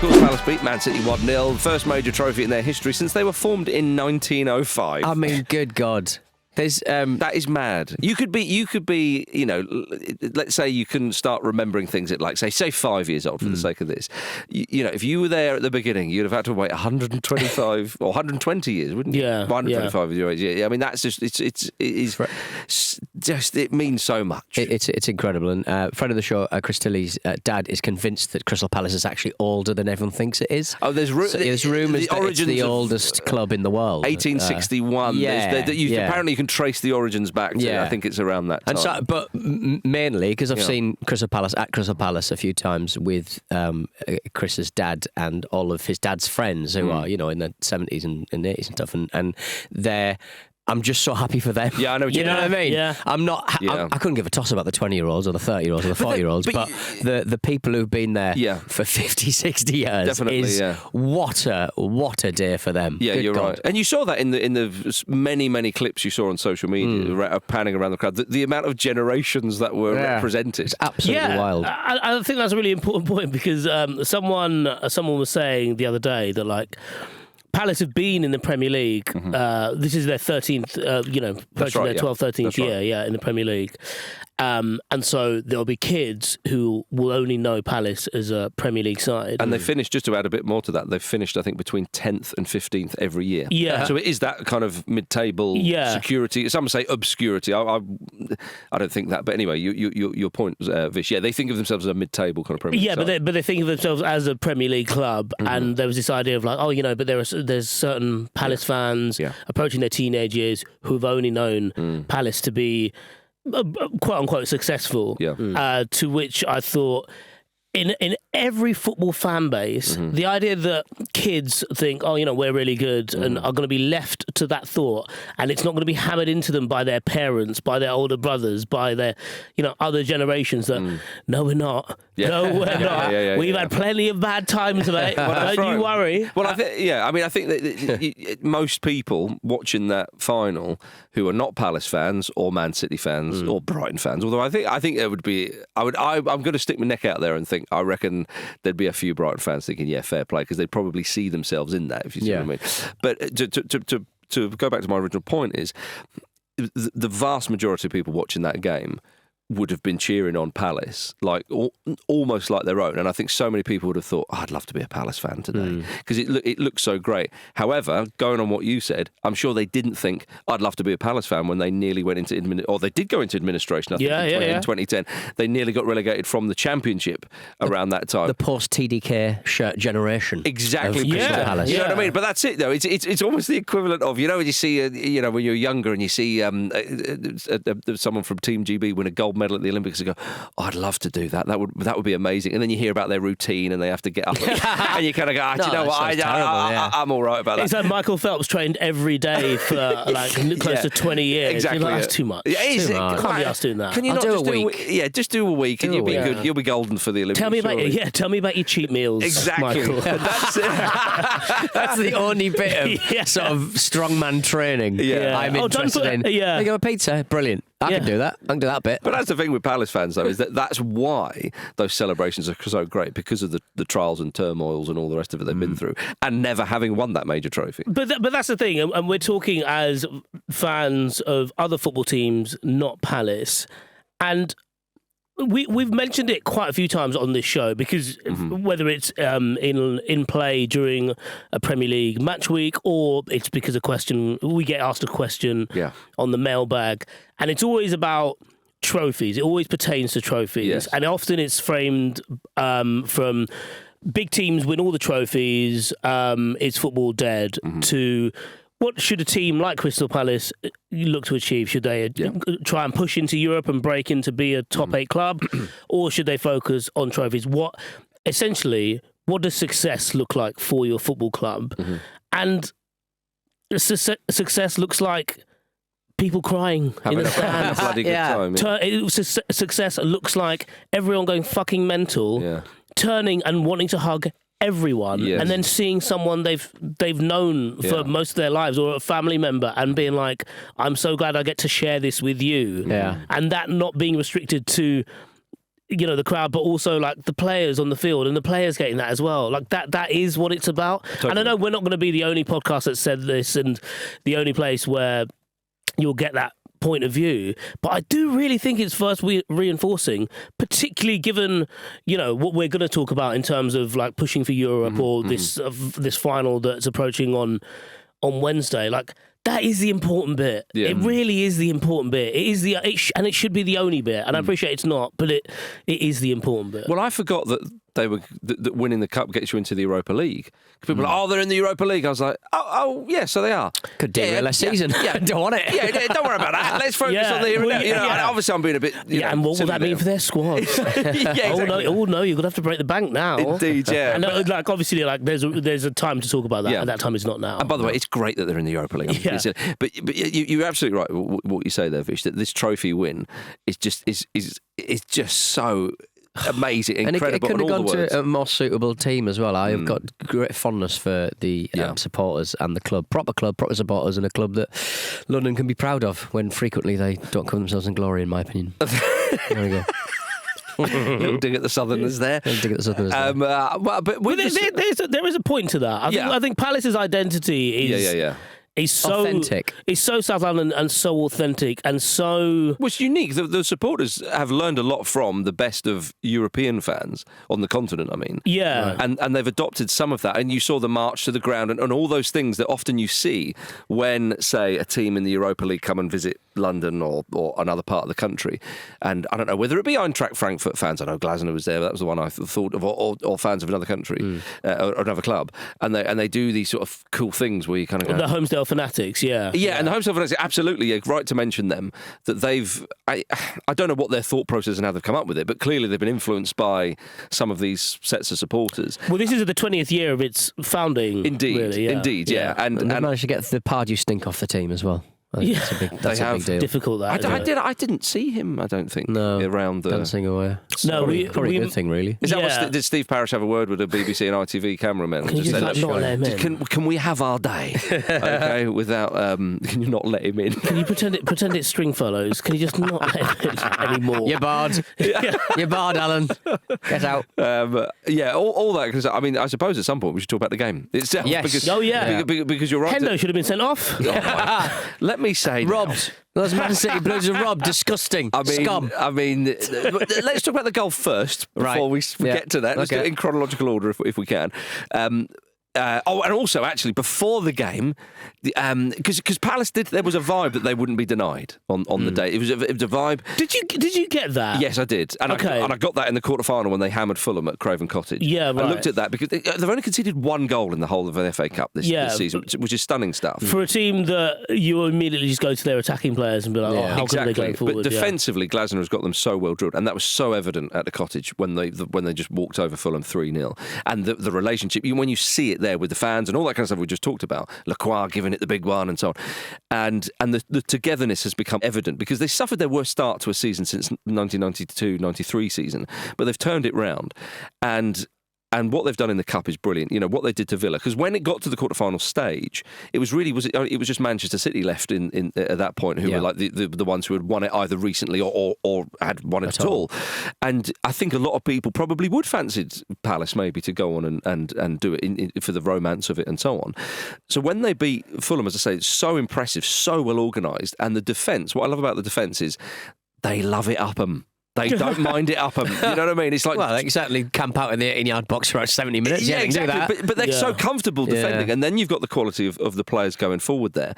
Crystal Palace beat Man City 1-0. First major trophy in their history since they were formed in 1905. I mean, good God. There's that is mad. You could be, you know, let's say you can start remembering things at like say 5 years old for the sake of this. You know, if you were there at the beginning, you'd have had to wait 125 or 120 years, wouldn't you? Yeah, 125 with your age. Yeah, I mean that's just it means so much. It's incredible. And friend of the show, Chris Tilley's dad is convinced that Crystal Palace is actually older than everyone thinks it is. Oh, there's rumours that it's the oldest club in the world. 1861. Apparently you can trace the origins back to, I think it's around that time. And so, but mainly because I've seen Crystal Palace a few times with Chris's dad and all of his dad's friends who are, you know, in the 70s and 80s and stuff, and they're. I'm just so happy for them. Yeah, I know. You know what I mean? Yeah. I'm not. Yeah. I couldn't give a toss about the 20-year-olds or the 30-year-olds or the 40-year-olds, but the people who've been there for 50, 60 years Definitely, what a day for them. Yeah, Good you're God. right. And you saw that in the many clips you saw on social media, panning around the crowd. The amount of generations that were represented. It's absolutely wild. I think that's a really important point because someone was saying the other day that like. Palace have been in the Premier League. This is their 13th, approaching their 12th, 13th year, in the Premier League. And so there'll be kids who will only know Palace as a Premier League side. And they finished, just to add a bit more to that, they've finished, I think, between 10th and 15th every year. Yeah. So it is that kind of mid-table security. Some say obscurity. I don't think that. But anyway, your point, Vish. Yeah, they think of themselves as a mid-table kind of Premier League side. but they think of themselves as a Premier League club. And there was this idea of like, but there's certain Palace fans approaching their teenage years who've only known Palace to be quote unquote successful. To which I thought in every football fan base, the idea that kids think, we're really good and are going to be left to that thought, and it's not going to be hammered into them by their parents, by their older brothers, by their other generations that no, we're not. Yeah. No, we're not. We've had plenty of bad times, mate. Don't you worry. Well, I think that most people watching that final who are not Palace fans or Man City fans or Brighton fans, although I think it would be, I'm going to stick my neck out there and think I reckon there'd be a few Brighton fans thinking, fair play, because they'd probably see themselves in that, if you see what I mean. But to go back to my original point is the vast majority of people watching that game would have been cheering on Palace, like almost like their own. And I think so many people would have thought, I'd love to be a Palace fan today because it looks so great. However, going on what you said, I'm sure they didn't think I'd love to be a Palace fan when they nearly went into or they did go into administration. I think in 2010, they nearly got relegated from the Championship around that time. The post TDK shirt generation, exactly. Of Crystal Palace. You know what I mean? But that's it, though. It's almost the equivalent of when you see when you're younger and you see someone from Team GB win a gold medal at the Olympics and go, I'd love to do that. That would be amazing. And then you hear about their routine and they have to get up and you kind of go, do you know what? I'm all right about that. It's like Michael Phelps trained every day for close to 20 years. Exactly. You're like, that's too much. Can't be us doing that. Can you not do just a week? Just do a week and you'll be good. You'll be golden for the Olympics. Tell me about your cheat meals. Exactly. Michael. That's it. That's the only bit of sort of strongman training I'm interested in. Yeah. They go a pizza. Brilliant. I can do that. I can do that bit. But that's the thing with Palace fans, though, is that's why those celebrations are so great, because of the trials and turmoils and all the rest of it they've been through, and never having won that major trophy. But that's the thing, and we're talking as fans of other football teams, not Palace, and we've mentioned it quite a few times on this show because whether it's in play during a Premier League match week or it's because we get asked a question on the mailbag, and it's always about trophies. It always pertains to trophies, and often it's framed from big teams win all the trophies, it's football dead, to what should a team like Crystal Palace look to achieve? Should they try and push into Europe and break into be a top 8 club? Or should they focus on trophies? What does success look like for your football club? And success looks like people crying in the stands. A bloody good time. Success looks like everyone going fucking mental, turning and wanting to hug everyone, and then seeing someone they've known for most of their lives, or a family member, and being like, I'm so glad I get to share this with you. And that not being restricted to the crowd, but also like the players on the field and the players getting that as well. Like that is what it's about. Totally. And I know we're not going to be the only podcast that said this and the only place where you'll get that point of view, but I do really think it's first reinforcing, particularly given what we're going to talk about in terms of like pushing for Europe or this final that's approaching on Wednesday. Like that is the important bit. Yeah. It really is the important bit. It is and it should be the only bit. And I appreciate it's not, but it is the important bit. Well, I forgot that that winning the cup gets you into the Europa League. People are like, they're in the Europa League. I was like, oh, yeah, so they are. Could derail a season. Yeah, don't want it. Yeah, don't worry about that. Let's focus on the here and now. Obviously, I'm being a bit. And what will that mean for their squad? Exactly. Oh no, you're gonna have to break the bank now. Indeed, yeah. And obviously, there's a time to talk about that, and that time is not now. And by the way, it's great that they're in the Europa League. Yeah. But you're absolutely right. What you say there, Vish, that this trophy win is just so amazing, incredible. And it could have gone to a more suitable team as well. I've got great fondness for the supporters and the club. Proper supporters, and a club that London can be proud of when frequently they don't cover themselves in glory, in my opinion. There we go. Little dig at the Southerners there. But there is a point to that. I think Palace's identity is. It's so authentic. It's so South London and so authentic and so. Well, it's unique. The supporters have learned a lot from the best of European fans on the continent. I mean, yeah, and they've adopted some of that. And you saw the march to the ground and all those things that often you see when, say, a team in the Europa League come and visit London or another part of the country. And I don't know whether it be Eintracht Frankfurt fans. I know Glasner was there. That was the one I thought of, or fans of another country or another club. And they do these sort of cool things where you kind of go, the Homesdale Fanatics, yeah, and the Homesdale Fanatics, absolutely, yeah, right to mention them. That they've, I don't know what their thought process and how they've come up with it, but clearly they've been influenced by some of these sets of supporters. Well, this is the 20th year of its founding. Indeed, really, indeed, yeah. And they managed to get the Pardew stink off the team as well. That's a big deal. Difficult. I didn't see him. I don't think. Around the dancing away. No, probably a good thing, really. Is that what did Steve Parish have a word with a BBC and ITV cameraman? Can you just not let him in? Can we have our day? Okay, without can you not let him in? Can you pretend it's Stringfellows? Can you just not let him in anymore? You're barred. You're barred, Alan. Get out. All that. Because I mean, I suppose at some point we should talk about the game itself. Yes. Because you're right. Hendo should have been sent off. Let me say, robbed. Those Man City Blues are robbed. Disgusting. Scum. I mean, let's talk about the goal first before we get to that. Let's do it in chronological order if we can. And also, actually, before the game, because Palace there was a vibe that they wouldn't be denied on the day. It was a vibe. Did you get that? Yes, I did. And I got that in the quarter-final when they hammered Fulham at Craven Cottage. Yeah, right. I looked at that because they've only conceded one goal in the whole of the FA Cup this season, which is stunning stuff. For a team that you immediately just go to their attacking players and be like, how can they go forward? But defensively, Glasner has got them so well drilled, and that was so evident at the Cottage when they just walked over Fulham 3-0. And the relationship, when you see it there with the fans and all that kind of stuff we just talked about, Lacroix giving it the big one and so on, and the togetherness has become evident because they suffered their worst start to a season since 1992-93 season, but they've turned it round. And what they've done in the Cup is brilliant. You know, what they did to Villa. Because when it got to the quarterfinal stage, it was just Manchester City left in at that point who were like the ones who had won it either recently or had won it at all. And I think a lot of people probably would fancied Palace maybe to go on and do it for the romance of it and so on. So when they beat Fulham, as I say, it's so impressive, so well organised. And the defence, what I love about the defence is they love it up 'em. They don't mind it up 'em. You know what I mean? It's like, well, they exactly camp out in the 18-yard box for 70 minutes. Yeah, exactly. Do that. But they're so comfortable defending, and then you've got the quality of the players going forward there.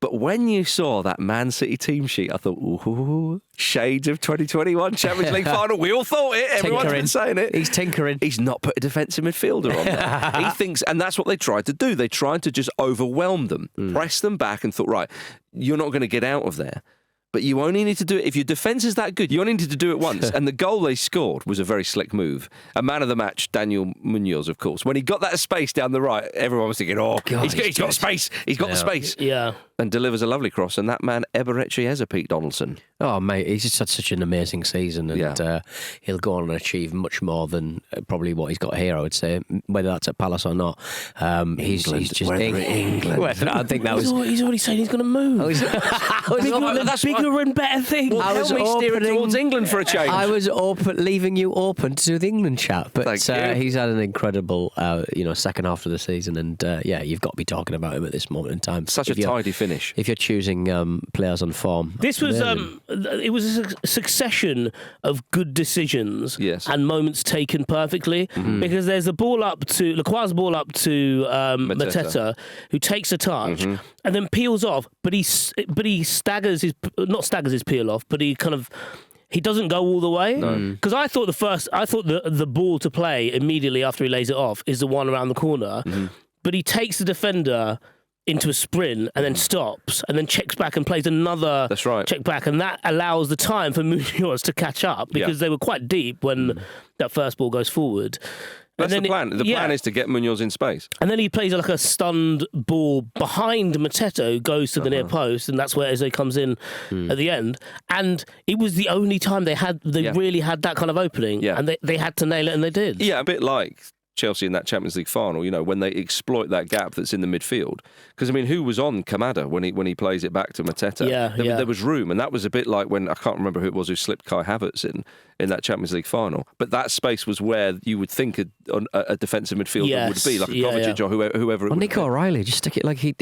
But when you saw that Man City team sheet, I thought, ooh, shades of 2021 Champions League final. We all thought it. Everyone's been saying it. He's tinkering. He's not put a defensive midfielder on there. He thinks, and that's what they tried to do. They tried to just overwhelm them, press them back, and thought, right, you're not going to get out of there. But you only need to do it, if your defence is that good, you only need to do it once. And the goal they scored was a very slick move. A man of the match, Daniel Muñoz, of course. When he got that space down the right, everyone was thinking, God, he's got space. He's got the space. Yeah. and delivers a lovely cross, and that man Eberechi Eze, Pete Donaldson. Oh, mate, he's just had such an amazing season, and he'll go on and achieve much more than probably what he's got here, I would say, whether that's at Palace or not. He's just England. I think that was... He's already saying he's going to move. Bigger and better things. Well, I was steering towards England for a change. I was leaving you open to do the England chat, but he's had an incredible second half of the season, and you've got to be talking about him at this moment in time. Such a tidy finish. If you're choosing players on form. This was it was a succession of good decisions and moments taken perfectly, because there's the ball up to Lacroix's ball up to Mateta, who takes a touch and then peels off, but he staggers his peel off, but he doesn't go all the way, because I thought the ball to play immediately after he lays it off is the one around the corner, but he takes the defender into a sprint and then stops and then checks back and plays another check back, and that allows the time for Muñoz to catch up, because they were quite deep when that first ball goes forward. That's the plan. The plan is to get Muñoz in space. And then he plays like a stunned ball behind Mateta, who goes to the near post, and that's where Eze comes in at the end. And it was the only time they really had that kind of opening, and they had to nail it, and they did. Yeah, a bit like Chelsea in that Champions League final, when they exploit that gap that's in the midfield. Because, who was on Kamada when he plays it back to Mateta? There was room, and that was a bit like when, I can't remember who it was who slipped Kai Havertz in that Champions League final. But that space was where you would think a defensive midfielder would be, like a Kovacic or whoever it would Nico O'Reilly, just stick it like he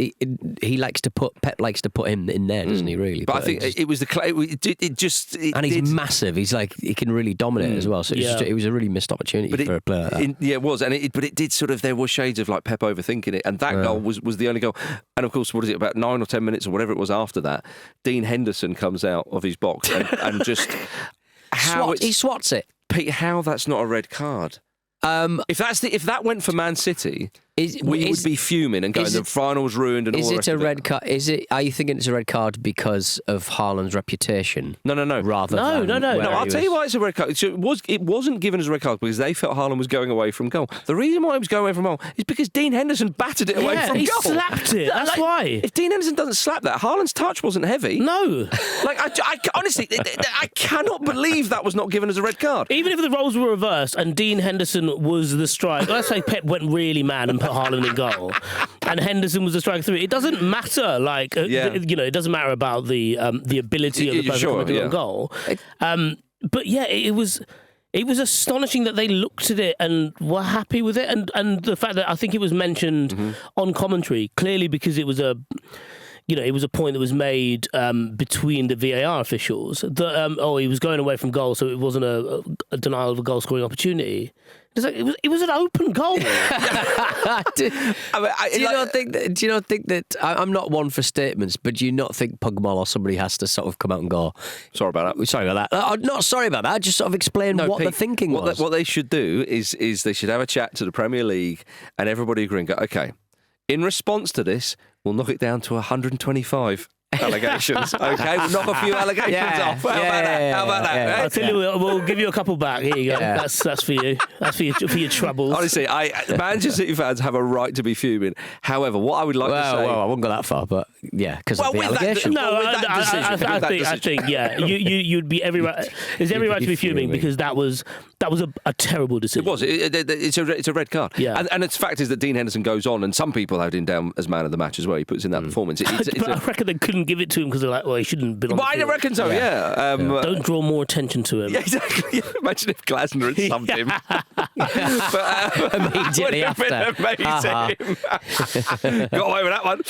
likes to put, Pep likes to put him in there, doesn't he, really? But I think it was and he's massive. He's like, he can really dominate as well. So it was a really missed opportunity for a player like that. It was. But it did there were shades of like Pep overthinking it, and that goal was the only goal. And of course, what is it, about 9 or 10 minutes or whatever it was after that, Dean Henderson comes out of his box and just he swats it. Pete, how that's not a red card? If that went for Man City, we would be fuming and going, the final's ruined and all the rest of it. Is it a red card? Are you thinking it's a red card because of Haaland's reputation? No. No. I'll tell you why it's a red card. So it wasn't given as a red card because they felt Haaland was going away from goal. The reason why he was going away from goal is because Dean Henderson battered it away from goal. He slapped it. That's why. If Dean Henderson doesn't slap that, Haaland's touch wasn't heavy. No. I honestly, I cannot believe that was not given as a red card. Even if the roles were reversed and Dean Henderson was the striker, let's say Pep went really mad and put Haaland in goal, and Henderson was the striker through. It doesn't matter, it doesn't matter about the ability of the person coming on goal. But it was astonishing that they looked at it and were happy with it, and the fact that I think it was mentioned on commentary clearly because it was a point that was made between the VAR officials that he was going away from goal, so it wasn't a denial of a goal scoring opportunity. It was an open goal. Do you not think that I'm not one for statements, but do you not think Pugmall or somebody has to sort of come out and go, sorry about that? Not sorry about that. Just sort of explain what Pete, the thinking was. What they should do is they should have a chat to the Premier League and everybody agree and go, okay, in response to this, we'll knock it down to 125 allegations. Okay, we'll knock a few allegations off. How about that? I'll tell you, we'll give you a couple back. Here you go. That's for you. That's for your troubles. Honestly, Manchester City fans have a right to be fuming. However, what I would like to say, I wouldn't go that far, but because of the allegations. I think you'd be every right. There's every right to be fuming because that was a terrible decision. It was. It's a red card. Yeah. And its fact is that Dean Henderson goes on, and some people had him down as man of the match as well. He puts in that performance. But I reckon they couldn't give it to him because they're like, well, he shouldn't have been on the field. I reckon so, Don't draw more attention to him. Yeah, exactly. Imagine if Glasner had stumped him. But, immediately after. Amazing. Got away with that one.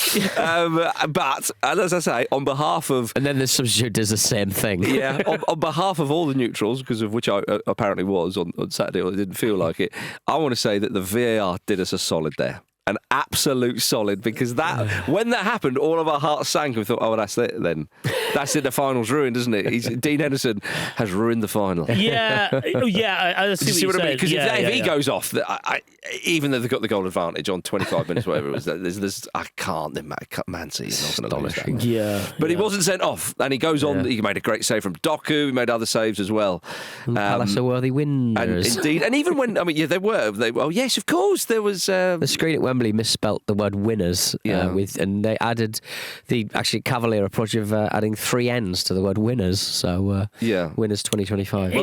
But, as I say, on behalf of... And then the substitute does the same thing. Yeah, on behalf of all the neutrals, because of which I apparently was on Saturday, or it didn't feel like it, I want to say that the VAR did us a solid there. An absolute solid, because when that happened, all of our hearts sank and we thought, that's it then. That's it, the final's ruined, isn't it? Dean Henderson has ruined the final. Yeah, I see what you mean. Because if he goes off, even though they've got the goal advantage on 25 minutes, whatever it was, Man City is not going to lose that. Yeah. But he wasn't sent off, and he goes on, he made a great save from Doku, he made other saves as well. Palace are worthy winners. And indeed, and even when, they were, yes, of course, there was... the screen at Wembley Wembley misspelt the word winners and they added the actually cavalier approach of adding 3 N's to the word winners. So winners 2025. Well,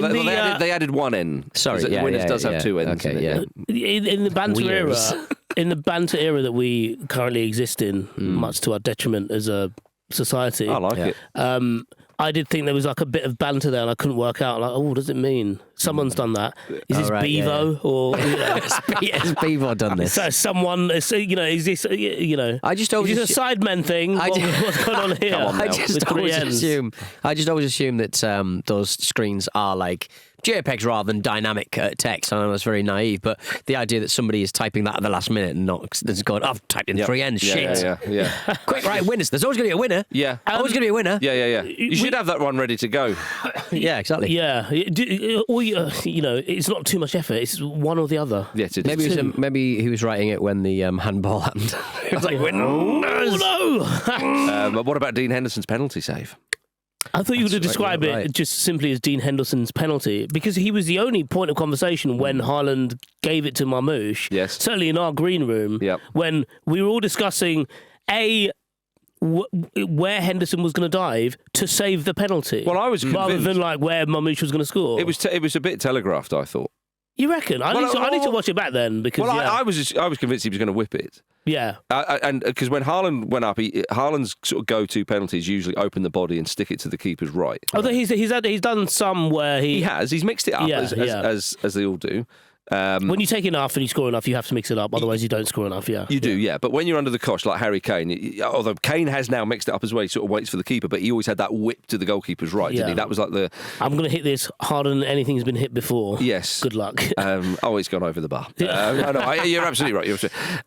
they added 1 N. Sorry, winners does have 2 N's. Okay, in the banter era, in the banter era that we currently exist in, much to our detriment as a society. I like it. I did think there was like a bit of banter there, and I couldn't work out. Like, what does it mean? Someone's done that. Is this Bevo or has Bevo done this? So someone, is this I just always is this a Sidemen thing? What's going on here? I just always assume that those screens are like JPEGs rather than dynamic text. I know that's very naive, but the idea that somebody is typing that at the last minute and not that's gone, I've typed in 3 N's, shit. Yeah. Quick, right, winners. There's always going to be a winner. Yeah. Always going to be a winner. Yeah. You should have that one ready to go. Yeah, exactly. Yeah. Or, it's not too much effort. It's one or the other. Yes, it is. Maybe he was writing it when the handball happened. It was like, winners. No. But what about Dean Henderson's penalty save? I thought you were going to describe it just simply as Dean Henderson's penalty, because he was the only point of conversation when Haaland gave it to Marmoush. Yes. Certainly in our green room, when we were all discussing where Henderson was going to dive to save the penalty. Well, I was convinced, rather than like where Marmoush was going to score. It was a bit telegraphed, I thought. You reckon? I need to watch it back then because I was convinced he was going to whip it. Yeah, and because when Haaland went up, Haaland's sort of go-to penalties usually open the body and stick it to the keeper's right. Although he's done some where he's mixed it up as they all do. When you take enough and you score enough, you have to mix it up. Otherwise, you don't score enough. Yeah, you do. Yeah, but when you're under the cosh, like Harry Kane, although Kane has now mixed it up as well, he sort of waits for the keeper, but he always had that whip to the goalkeeper's right, didn't he? That was like I'm going to hit this harder than anything's been hit before. Yes. Good luck. It's gone over the bar. You're absolutely right.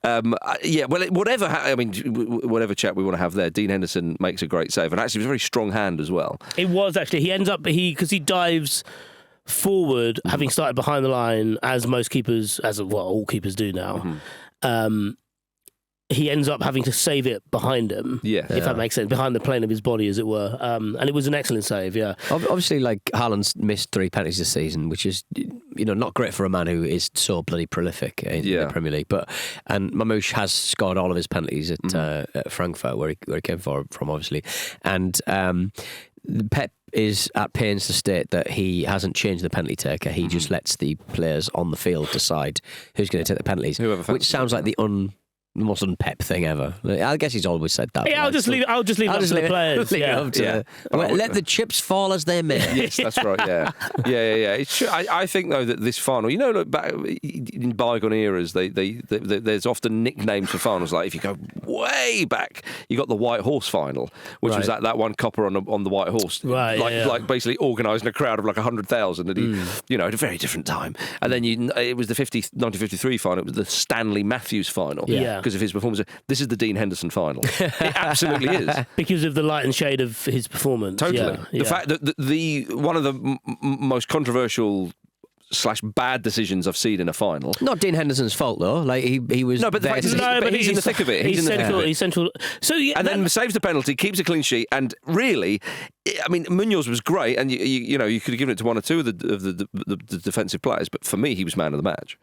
Well, whatever chat we want to have there, Dean Henderson makes a great save, and actually it was a very strong hand as well. It was actually. He ends up because he dives forward, having started behind the line, as most keepers, all keepers do now. He ends up having to save it behind him, if that makes sense, behind the plane of his body, as it were. And it was an excellent save, Obviously, like, Haaland's missed 3 penalties this season, which is, not great for a man who is so bloody prolific in the Premier League. And Marmoush has scored all of his penalties at Frankfurt, where he came from, obviously. And Pep is at pains to state that he hasn't changed the penalty taker. He just lets the players on the field decide who's going to take the penalties, which sounds like the most un-Pep thing ever. I guess he's always said that. Yeah, I'll just leave it up to the players. Let the chips fall as they may. Yes, that's right. Yeah. I think though that this final, look back in bygone eras, there's often nicknames for finals. Like if you go way back, you got the White Horse final, which was that one copper on the White Horse, like basically organising a crowd of like 100,000, and at a very different time. And then it was the 1953 final. It was the Stanley Matthews final. Because of his performance. This is the Dean Henderson final. It absolutely is. Because of the light and shade of his performance. Totally. The fact that one of the most controversial / bad decisions I've seen in a final. Not Dean Henderson's fault though. Like he was. No, but he's in the thick of it. He's central. So and then saves the penalty, keeps a clean sheet, and really, I mean, Muñoz was great, and you could have given it to one or two of the defensive players, but for me, he was man of the match.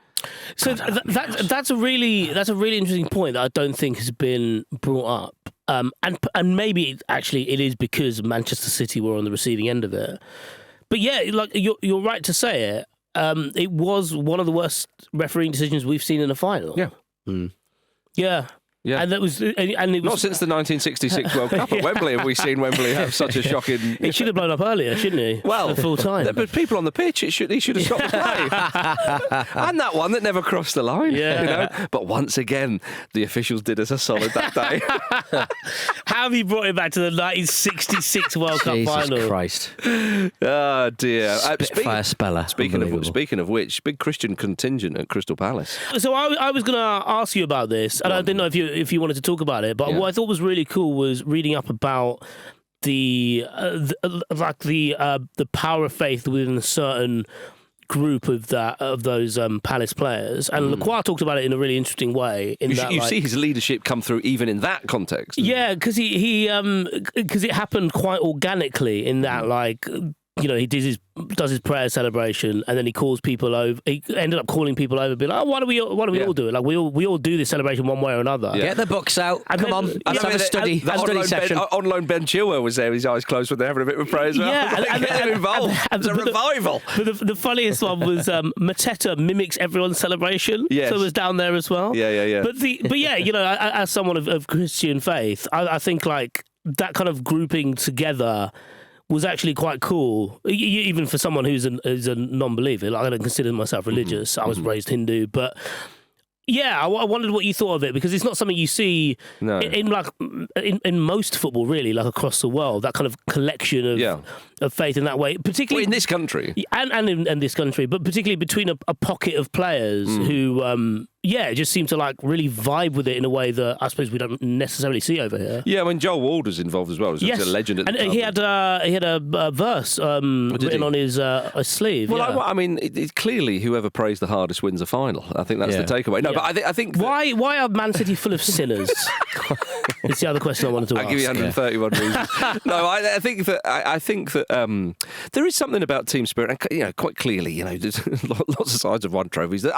So that's a really interesting point that I don't think has been brought up, and maybe actually it is because Manchester City were on the receiving end of it. But yeah, like you're right to say it. It was one of the worst refereeing decisions we've seen in a final. Yeah. Yeah, and it was not since the 1966 World Cup at Wembley have we seen Wembley have such a shocking. It should have blown up earlier, shouldn't he? Well, full time. But people on the pitch, he should have stopped the play. And that one that never crossed the line. Yeah. But once again, the officials did us a solid that day. How have you brought it back to the 1966 World Cup final? Jesus Christ! Oh dear. Spitfire speller. Speaking of which, big Christian contingent at Crystal Palace. So I was going to ask you about this, and I didn't know if you wanted to talk about it, but what I thought was really cool was reading up about the power of faith within a certain group of those Palace players, and Lacroix talked about it in a really interesting way. You see his leadership come through even in that context. Yeah, because it happened quite organically in that he does his prayer celebration, and then he calls people over. He ended up calling people over, being like, "Oh, why do we all do it? Like we all do this celebration one way or another." Yeah. Get the books out. And Come on, let's have a study session. On loan Ben Chilwell was there with his eyes closed when they're having a bit of a prayer as well. Yeah, Get them involved. It's a revival. But the funniest one was Mateta mimics everyone's celebration, yes. so it was down there as well. Yeah. But yeah, as someone of Christian faith, I think like that kind of grouping together was actually quite cool, even for someone who's a non-believer. Like, I don't consider myself religious. I was raised Hindu, but yeah, I wondered what you thought of it, because it's not something you see in most football, really, like across the world. That kind of collection of faith in that way, particularly in this country, and in this country, but particularly between a pocket of players who. Just seem to like really vibe with it in a way that I suppose we don't necessarily see over here. Yeah, when Joel Ward was involved as well, he was a legend at the time. He had a verse written on his sleeve. Well, I mean, clearly whoever prays the hardest wins a final. I think that's the takeaway. No, but I think why are Man City full of sinners? It's the other question I wanted to ask. I'll give you 131 reasons. No, I think that there is something about team spirit, and quite clearly, there's lots of sides of one trophies that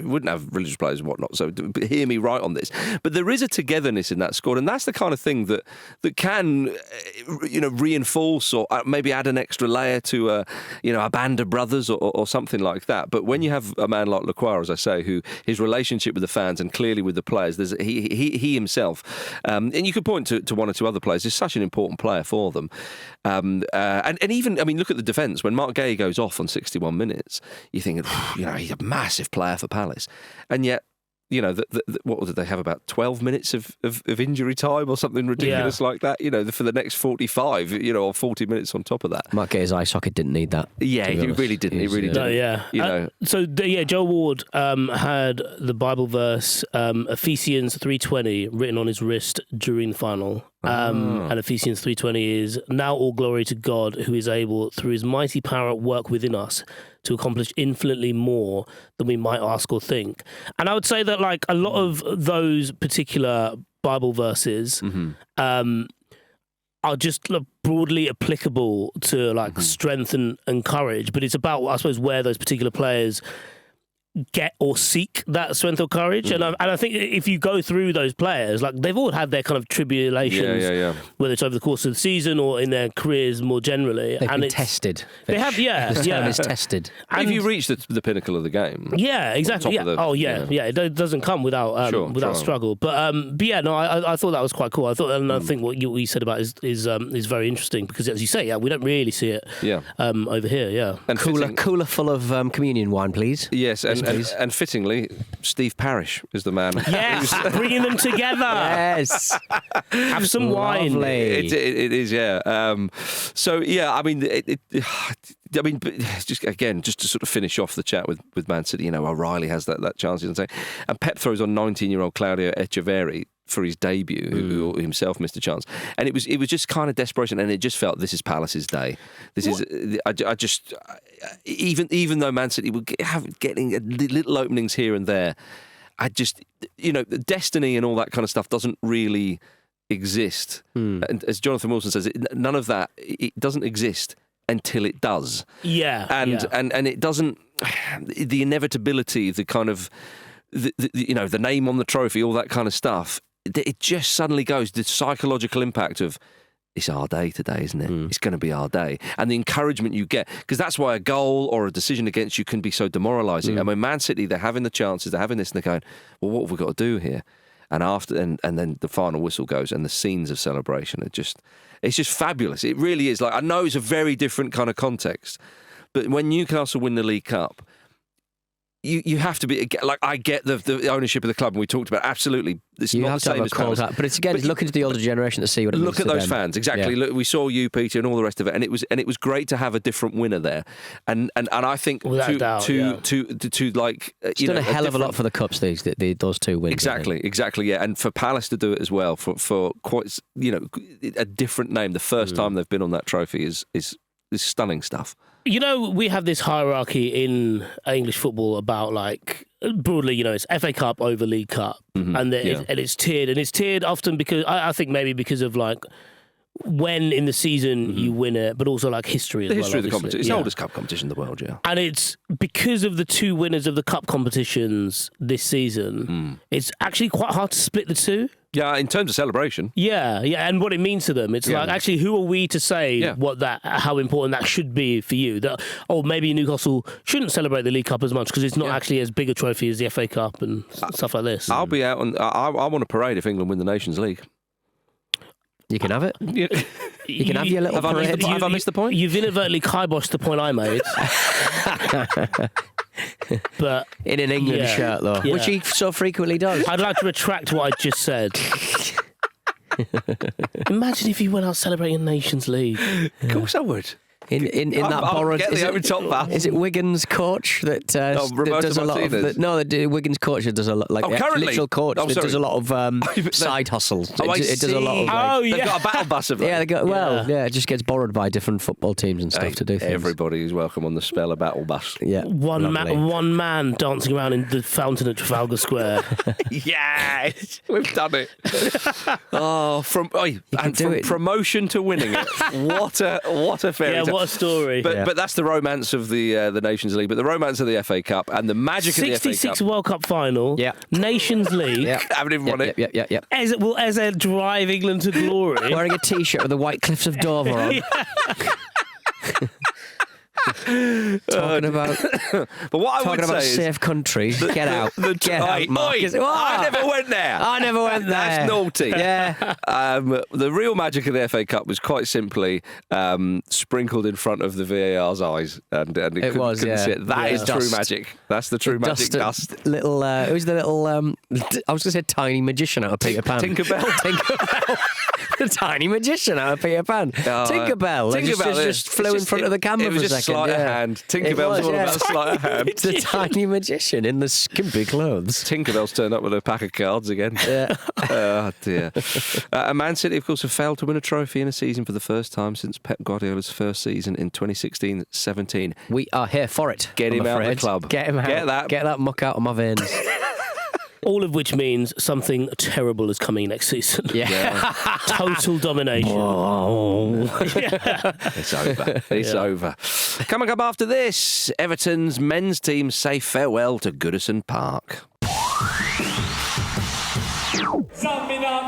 wouldn't have religious players and whatnot, so hear me right on this. But there is a togetherness in that squad, and that's the kind of thing that can reinforce or maybe add an extra layer to a band of brothers or something like that. But when you have a man like Lacroix, as I say, who his relationship with the fans and clearly with the players, he himself, and you could point to one or two other players, is such an important player for them. And even, I mean, look at the defence. When Mark Gay goes off on 61 minutes, you think, he's a massive player for Palace. And yet, what did they have, about 12 minutes of injury time or something ridiculous like that? For the next 45, or 40 minutes on top of that. Mark Gay's eye socket didn't need that. Yeah, he really didn't. He really didn't. No, yeah. Joel Ward had the Bible verse Ephesians 3:20 written on his wrist during the final. And Ephesians 3:20 is, "Now all glory to God, who is able, through his mighty power at work within us, to accomplish infinitely more than we might ask or think." And I would say that like a lot of those particular Bible verses are just broadly applicable to like strength and courage, but it's about, I suppose, where those particular players get or seek that strength or courage. And I think if you go through those players, like they've all had their kind of tribulations, whether it's over the course of the season or in their careers more generally. They've been tested. They have, This term is tested. And if you reach the pinnacle of the game. Yeah, exactly. It doesn't come without struggle. But I thought that was quite cool. I think what you said about is very interesting, because as you say, we don't really see it over here. Yeah. And cooler full of communion wine, please. Yes, and fittingly, Steve Parish is the man. Yes, bringing them together. Yes. Have some wine. It is, yeah. I mean, just to sort of finish off the chat with Man City, O'Reilly has that chance, and Pep throws on 19-year-old Claudio Echeverri for his debut, who himself missed a chance, and it was just kind of desperation, and it just felt, this is Palace's day. Even though Man City were getting little openings here and there, destiny and all that kind of stuff doesn't really exist. And as Jonathan Wilson says, none of that, it doesn't exist until it does. Yeah. And it doesn't, the inevitability, the kind of, the name on the trophy, all that kind of stuff, it just suddenly goes, the psychological impact of, it's our day today, isn't it? It's going to be our day. And the encouragement you get, because that's why a goal or a decision against you can be so demoralising. And when Man City, they're having the chances, they're having this, and they're going, well, what have we got to do here? And and then the final whistle goes, and the scenes of celebration it's just fabulous. It really is. Like, I know it's a very different kind of context, but when Newcastle win the League Cup, you have to be, like, I get the ownership of the club, and we talked about, absolutely, it's not the same as Palace. But it's looking to the older generation to see what it means. Look at those fans, exactly. Yeah. Look, we saw you, Peter, and all the rest of it, and it was great to have a different winner there. And I think done a hell of a lot for the cups. Those two wins. Exactly, yeah. And for Palace to do it as well, for quite a different name, the first time they've been on that trophy is stunning stuff. We have this hierarchy in English football about, like, broadly, it's FA Cup over League Cup, and it's tiered, often because I think maybe because of, like, when in the season you win it, but also like history as well. The history of the obviously. competition. It's the oldest cup competition in the world, yeah. And it's because of the two winners of the cup competitions this season, it's actually quite hard to split the two. Yeah, in terms of celebration. Yeah, and what it means to them. It's like, actually, who are we to say how important that should be for you? That, maybe Newcastle shouldn't celebrate the League Cup as much because it's not actually as big a trophy as the FA Cup and stuff like this. I'll be out on. I want a parade if England win the Nations League. You can have it. Yeah. You can have your little parade. Have I missed the point? You've inadvertently kiboshed the point I made. But in an England shirt, though, which he so frequently does. I'd like to retract what I just said. Imagine if you went out celebrating Nations League. Of course I would. In that borrowed, get the top bath. Is it Wigan's coach that does a lot of Wigan's coach that does a lot, like literal coach that does a lot of side hustles. It does a lot of they've got a battle bus of them. Yeah, it just gets borrowed by different football teams and stuff to do things. Everybody is welcome on the Spell a battle bus. Yeah, one man dancing around in the fountain at Trafalgar Square. Yes, we've done it. From promotion to winning it. What a fairy tale. What a story. But that's the romance of the Nations League. But the romance of the FA Cup and the magic of the FA Cup. 66 World Cup final. Yeah. Nations League. Haven't even won it. Yeah. As a drive England to glory. Wearing a T-shirt with the White Cliffs of Dover on. Talking about safe countries. Get out. Get out, Marcus. I never went there. That's naughty. Yeah. The real magic of the FA Cup was quite simply sprinkled in front of the VAR's eyes, and it couldn't see it. That is true magic. That's the true magic dust. It was the little. I was going to say tiny magician out of Peter Pan. Tinkerbell. The tiny magician out of Peter Pan. Tinkerbell. Tinkerbell just flew in front of the camera for a second. Sleight of hand. Tinkerbell's all about sleight of hand. The tiny magician in the skimpy clothes. Tinkerbell's turned up with a pack of cards again. Yeah. Oh, dear. Man City, of course, have failed to win a trophy in a season for the first time since Pep Guardiola's first season in 2016-17. We are here for it. Get him out of the club. Get him out. Get that muck out of my veins. All of which means something terrible is coming next season. Yeah. Total domination. It's over. It's over. Coming up after this, Everton's men's team say farewell to Goodison Park. Zamina,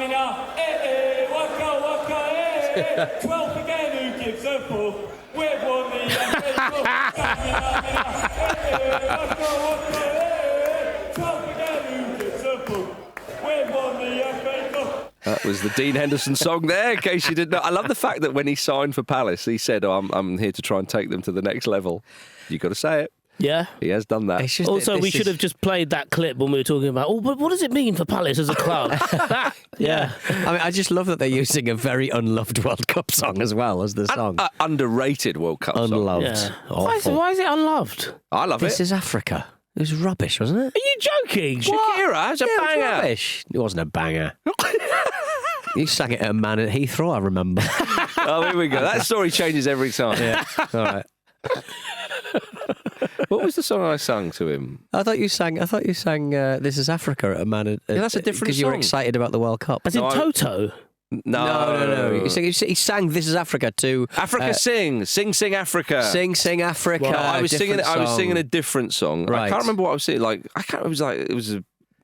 waka, 12 again, who gives a fuck? We're won the That was the Dean Henderson song there, in case you didn't know. I love the fact that when he signed for Palace, he said, I'm here to try and take them to the next level. You've got to say it. Yeah. He has done that. Also, we should have just played that clip when we were talking about, but what does it mean for Palace as a club? Yeah. I mean, I just love that they're using a very unloved World Cup song as well as the song. Underrated World Cup song. Unloved. Yeah. Why is it unloved? I love it. This is Africa. It was rubbish, wasn't it? Are you joking? Shakira, it's a banger. It was rubbish. It wasn't a banger. You sang it at a man at Heathrow, I remember. Oh, here we go. That story changes every time. Yeah. All right. What was the song I sang to him? I thought you sang This Is Africa at a man at... that's a different because you were excited about the World Cup. As in Toto? No. He sang This Is Africa to... Africa Sing Africa. Sing Africa. Well, I was singing a different song. Right. I can't remember what I was singing.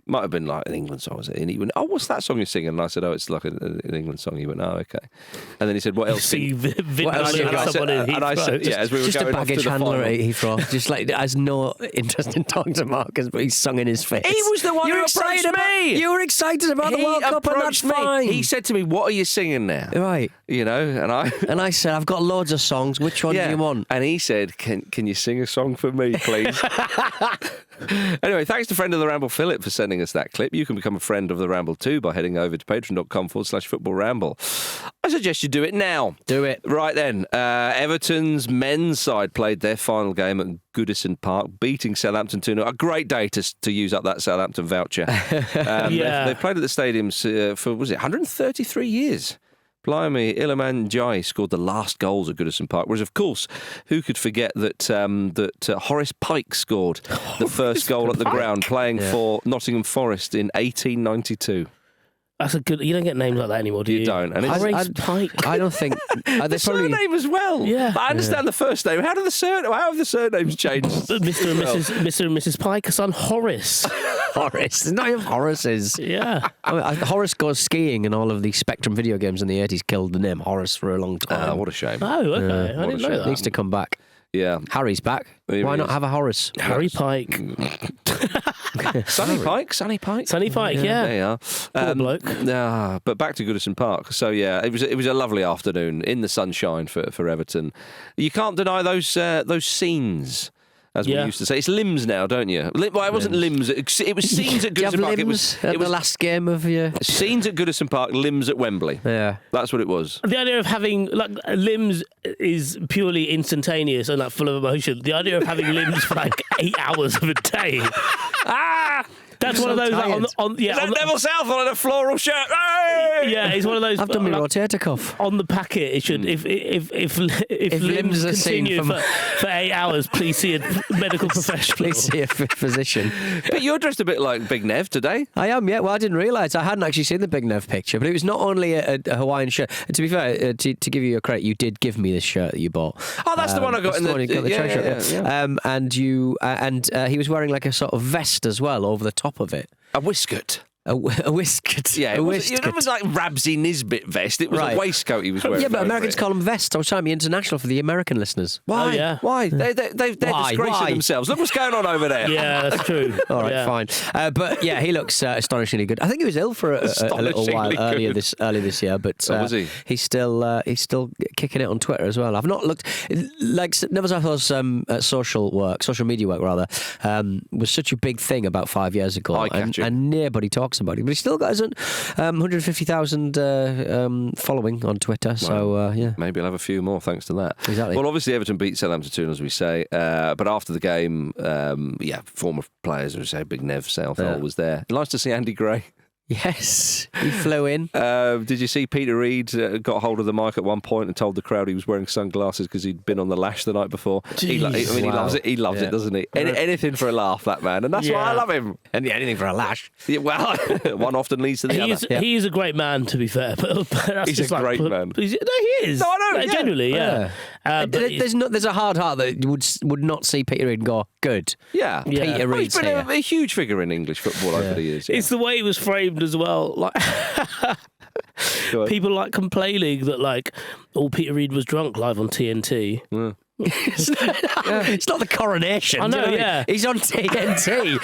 Might have been like an England song, was it? And he went, what's that song you're singing? And I said, it's like an England song. He went, okay. And then he said, what else? What else you got? And I said, as we were just going a baggage handler at Heathrow. Just like, has no interest in talking to Marcus, but he's sung in his face. He was the one who approached me. You were excited about the World Cup, and that's fine. He said to me, what are you singing now? Right. You know, and I said, I've got loads of songs. Which one do you want? And he said, can you sing a song for me, please? Anyway, thanks to friend of the Ramble, Philip, for sending us that clip. You can become a friend of the Ramble too by heading over to patreon.com/footballramble. I suggest you do it now. Do it. Right then, Everton's men's side played their final game at Goodison Park, beating Southampton 2-0. A great day to use up that Southampton voucher. They've played at the stadiums for, 133 years. Blimey, Iliman Jai scored the last goals at Goodison Park. Whereas, of course, who could forget that Horace Pike scored the first goal at the ground, playing for Nottingham Forest in 1892. That's a good. You don't get names like that anymore, do you? You don't. And Horace Pike. I don't think they the probably. surname as well. Yeah. But I understand the first name. How have the surnames changed? Mr. and Mrs. Pike, son Horace. Horace. It's not even Horace's. Yeah. I mean, Horace goes skiing, and all of the Spectrum video games in the 80s killed the name Horace for a long time. What a shame. Oh, okay. I didn't know that. Needs to come back. Yeah. Harry's back. Here Why he not is. have a Horace? Harry Pike. Sunny Pike. Sunny Pike, yeah. There you are. Poor bloke. But back to Goodison Park. So yeah, it was a lovely afternoon in the sunshine for Everton. You can't deny those scenes. As we used to say, it's limbs now, don't you? Well, it wasn't limbs. It was scenes at Do you have Goodison Park. limbs It at was the last game of your... scenes at Goodison Park, limbs at Wembley. Yeah. That's what it was. The idea of having limbs is purely instantaneous and full of emotion. The idea of having limbs for 8 hours of a day. That's one of those Is that Neville Southall in a floral shirt? Hey! Yeah, it's one of those. I've done my rotator cuff. On the packet, it should. If limbs are seen continue for 8 hours, please see a medical professional. Please see a physician. But you're dressed a bit like Big Nev today. I am, yeah. Well, I didn't realise. I hadn't actually seen the Big Nev picture, but it was not only a Hawaiian shirt. And to be fair, to give you your credit, you did give me this shirt that you bought. Oh, that's the one I got in the treasure. yeah. And you he was wearing like a sort of vest as well over the top of it. A waistcoat. A waistcoat. Yeah, it was like Rabsy Nisbet vest. It was a waistcoat he was wearing. Yeah, but Americans call them vests. I was trying to be international for the American listeners. Why? Oh, yeah. Why? They're disgracing themselves. Look what's going on over there. Yeah, that's true. All right, fine. But yeah, he looks astonishingly good. I think he was ill for a little while earlier this year, but was he? He's still kicking it on Twitter as well. I've not looked like Neville Southall's social media work rather, was such a big thing about 5 years ago, and nobody talks about it. But he's still got his 150,000 following on Twitter. So yeah, maybe he'll have a few more thanks to that. Exactly. Well, obviously Everton beat Southampton 2, as we say. But after the game, former players would say Big Nev Southall was there. Nice to see Andy Gray. Yes, he flew in. Did you see Peter Reid got hold of the mic at one point and told the crowd he was wearing sunglasses because he'd been on the lash the night before? He loves it. He loves it, doesn't he? Anything for a laugh, that man, and that's why I love him. And anything for a lash. Yeah, well, one often leads to the other. He is a great man, to be fair. But that's He's just a great man. He is. No, I know. Genuinely, yeah. There's a hard heart that would not see Peter Reid and go good. Yeah. Peter Reid's he's been a huge figure in English football over the years. Yeah. It's the way it was framed as well. Like people complaining that Peter Reid was drunk live on TNT. Yeah. It's not the coronation. I know, yeah. He's on TNT.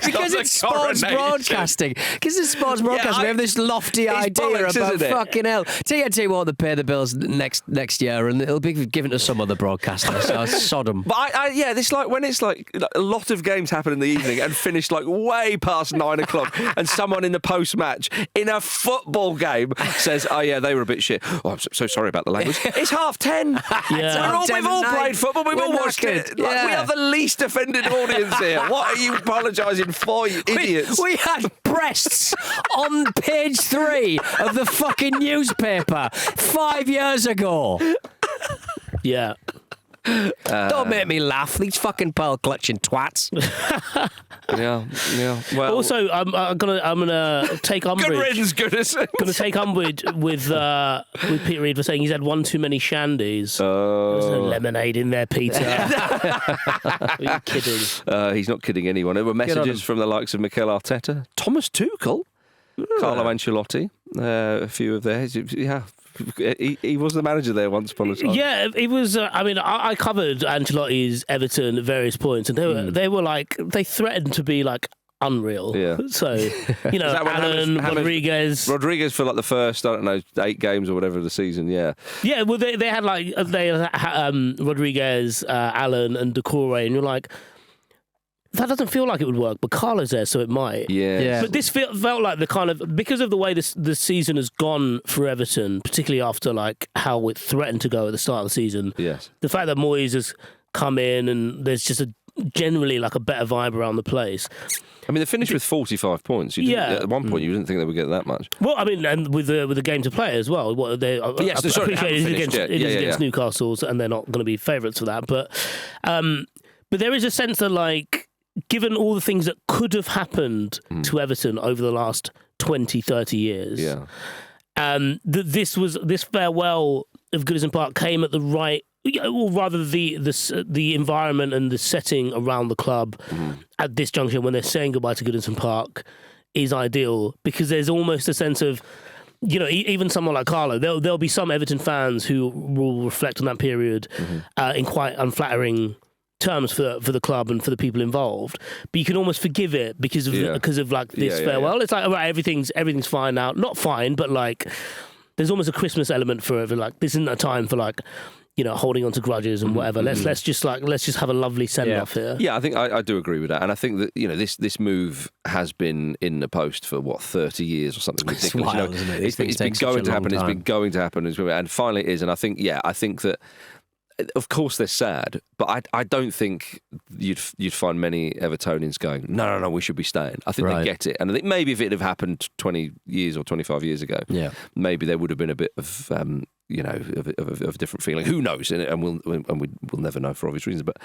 Because it's sports broadcasting. Because it's sports broadcasting, we have this lofty idea about fucking hell. TNT won't pay the bills next year, and it'll be given to some other broadcaster. So Sodom. But this when it's a lot of games happen in the evening and finish way past 9 o'clock, and someone in the post match in a football game says, "Oh yeah, they were a bit shit. Oh, I'm so sorry about the language." It's 10:30. Yeah. We've all played football. We've all watched it. We are the least offended audience here. What are you apologising for, you idiots? We had breasts on page 3 of the fucking newspaper 5 years ago. Yeah. Don't make me laugh. These fucking pearl clutching twats. Yeah. Well, also, I'm gonna take umbrage. Good riddance, Goodison. Gonna take umbrage with Peter Reid for saying he's had one too many shandies. Oh. There's no lemonade in there, Peter. Are you kidding? He's not kidding anyone. There were messages from the likes of Mikel Arteta, Thomas Tuchel, Carlo Ancelotti, a few of theirs. Yeah. He was the manager there once upon a time. Yeah, it was. I covered Ancelotti's Everton at various points, and they threatened to be unreal. Yeah. So Alan Rodriguez for the first 8 games or whatever of the season. Yeah. Yeah. Well, they had Rodriguez, Alan, and Decore, and you're like, that doesn't feel like it would work, but Carlo's there, so it might. Yeah. But this felt like the kind of, because of the way the season has gone for Everton, particularly after how it threatened to go at the start of the season. Yes. The fact that Moyes has come in and there's just generally a better vibe around the place. I mean, they finished with 45 points. At one point, you didn't think they would get that much. Well, I mean, and with the game to play as well. Yes, I appreciate it is against Newcastle's, and they're not going to be favourites for that. But there is a sense that given all the things that could have happened to Everton over the last 20, 30 years. Yeah. This farewell of Goodison Park came at the right, or rather the environment and the setting around the club at this juncture when they're saying goodbye to Goodison Park is ideal, because there's almost a sense of, you know, even someone like Carlo, there'll be some Everton fans who will reflect on that period in quite unflattering terms for the club and for the people involved, but you can almost forgive it because of like this farewell. It's like, all right, everything's fine now. Not fine, but like there's almost a Christmas element for it. Like, this isn't a time for like, you know, holding on to grudges and whatever. Let's just have a lovely send off here. Yeah, I think I do agree with that, and I think that, you know, this move has been in the post for 30 years or something ridiculous. It's wild, isn't it? It's been going to happen. It's been going to happen, and finally it is. And I think that. Of course they're sad, but I don't think you'd find many Evertonians going, no, we should be staying. I think they get it, and I think maybe if it had happened 20 years or 25 years ago, maybe there would have been a bit of of a different feeling. Who knows? And we'll never know for obvious reasons. But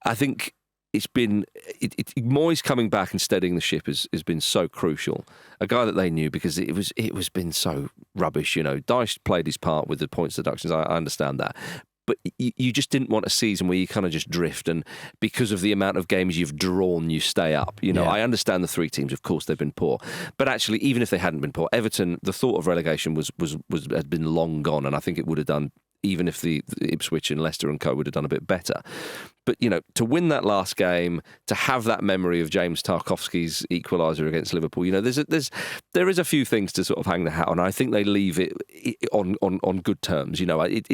I think it's been Moyes coming back and steadying the ship has been so crucial. A guy that they knew, because it was been so rubbish. You know, Dyche played his part with the points deductions. I understand that. But you just didn't want a season where you kind of just drift, and because of the amount of games you've drawn, you stay up. You know, I understand the three teams, of course, they've been poor, but actually, even if they hadn't been poor, Everton, the thought of relegation had been long gone, and I think it would have done, even if the Ipswich and Leicester and co would have done a bit better. But, you know, to win that last game, to have that memory of James Tarkowski's equaliser against Liverpool, you know, there is a few things to sort of hang the hat on. I think they leave it on good terms. You know, it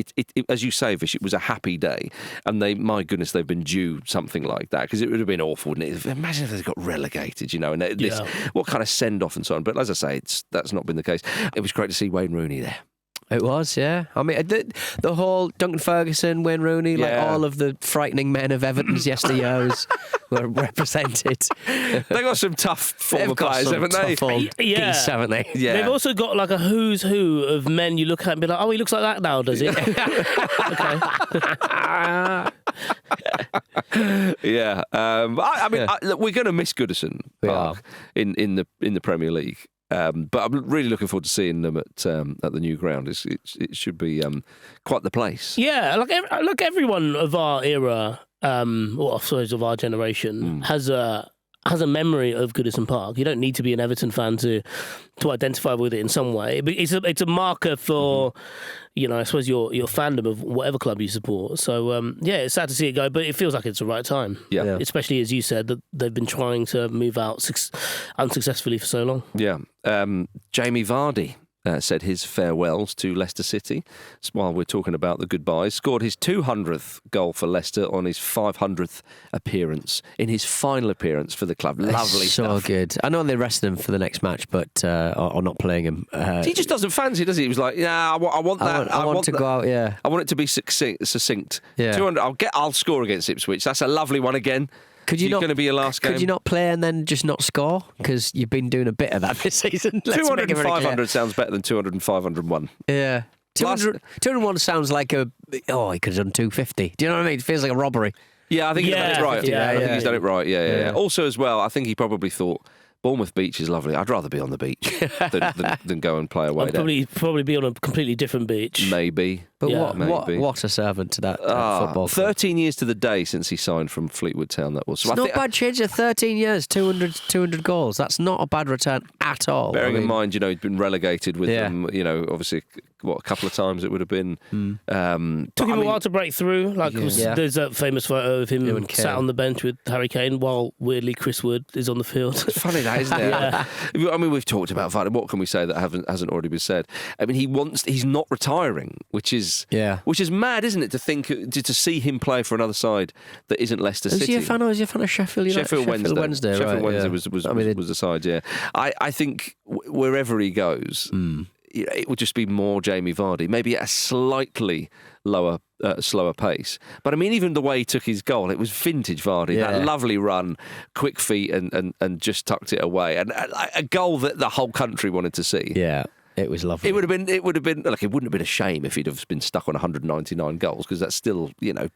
as you say, Vish, it was a happy day, and my goodness, they've been due something like that, because it would have been awful, wouldn't it? Imagine if they got relegated, you know, and what kind of send off and so on. But as I say, that's not been the case. It was great to see Wayne Rooney there. It was, yeah. I mean, the whole Duncan Ferguson, Wayne Rooney, like all of the frightening men of Everton's yesteryears were represented. They got some tough former players, haven't they? Geese, haven't they? Yeah. They've also got like a who's who of men you look at and be like, oh, he looks like that now, does he? Okay. Yeah. I mean, look, we're going to miss Goodison Park in the Premier League. But I'm really looking forward to seeing them at the new ground. It should be quite the place. Yeah, like everyone of our era, or I suppose of our generation, has a memory of Goodison Park. You don't need to be an Everton fan to identify with it in some way. But it's a marker for, you know, I suppose your fandom of whatever club you support. So it's sad to see it go, but it feels like it's the right time. Yeah. Especially as you said, that they've been trying to move out unsuccessfully for so long. Yeah. Jamie Vardy said his farewells to Leicester City while we're talking about the goodbyes. Scored his 200th goal for Leicester on his 500th appearance, in his final appearance for the club. Lovely stuff. So good. I know they rested him for the next match, but or not playing him. He just doesn't fancy, does he? He was like, yeah, I want that. I want to go out, yeah. I want it to be succinct. Yeah. 200. I'll score against Ipswich. That's a lovely one again. Could you not going to be your last game? Could you not play and then just not score? Because you've been doing a bit of that this season. 200 and 500 sounds better than 200 and 501. Yeah. 201 sounds like he could have done 250. Do you know what I mean? It feels like a robbery. Yeah, I think he's done it right. Yeah, I think he's done it right. Yeah. Also, as well, I think he probably thought, Bournemouth Beach is lovely. I'd rather be on the beach than go and play away there. Probably be on a completely different beach. Maybe. But what a servant to that football club. 13 years to the day since he signed from Fleetwood Town, that was. So it's not bad change of 13 years, 200 goals. That's not a bad return at all. Bearing in mind, you know, he'd been relegated with them, you know, obviously, a couple of times it would have been. Took him a while to break through. There's that famous photo of him sat on the bench with Harry Kane while, weirdly, Chris Wood is on the field. It's funny that, isn't it? I mean, we've talked about Vardy. What can we say that hasn't already been said? I mean, he's not retiring, which is mad, isn't it? To think to see him play for another side that isn't Leicester City. Was he a fan of Sheffield United? Sheffield Wednesday. Sheffield Wednesday was the side. Yeah, I think wherever he goes, it would just be more Jamie Vardy, maybe at a slightly lower, slower pace. But I mean, even the way he took his goal, it was vintage Vardy. Yeah. That lovely run, quick feet, and just tucked it away, and a goal that the whole country wanted to see. Yeah. It was lovely. It would have been. It wouldn't have been a shame if he'd have been stuck on 199 goals, because that's still,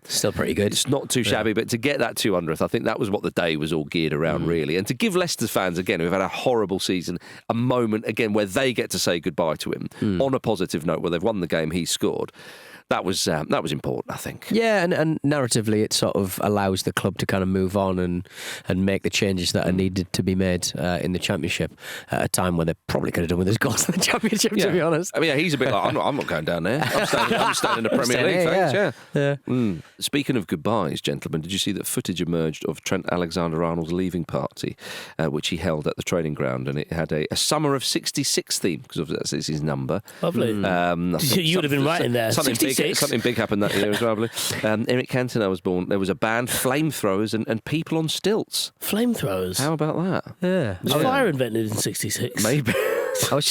still pretty good. It's not too shabby, but to get that 200th, I think that was what the day was all geared around, really. And to give Leicester fans, again, who've had a horrible season, a moment again where they get to say goodbye to him on a positive note, where they've won the game, he scored. That was important, I think. Yeah, and narratively, it sort of allows the club to kind of move on and make the changes that are needed to be made in the Championship at a time when they probably could have done with his goals in the Championship, to be honest. I mean, he's a bit like, I'm not going down there. I'm staying in the Premier League, thanks, yeah. Speaking of goodbyes, gentlemen, did you see that footage emerged of Trent Alexander-Arnold's leaving party, which he held at the training ground, and it had a Summer of 66 theme, because that's his number. Lovely. You would have been right in there. Something big happened that year as well. Eric Cantona was born. There was a band, flamethrowers, and people on stilts. Flamethrowers? How about that? Yeah. Was fire invented in 66? Maybe. I was